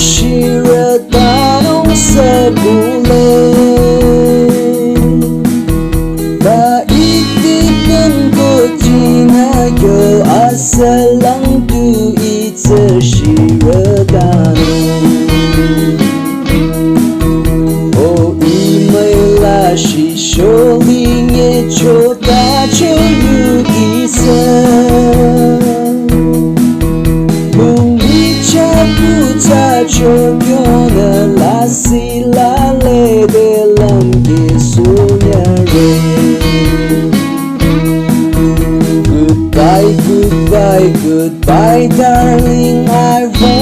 Shira tanong sa gulay Paitipan ko tinayo Asa lang duit sa shira tanong O imay la shisholing e chota choyugisa Chogyona la sila le de lam ke sunyare Goodbye, goodbye, goodbye darling, I won't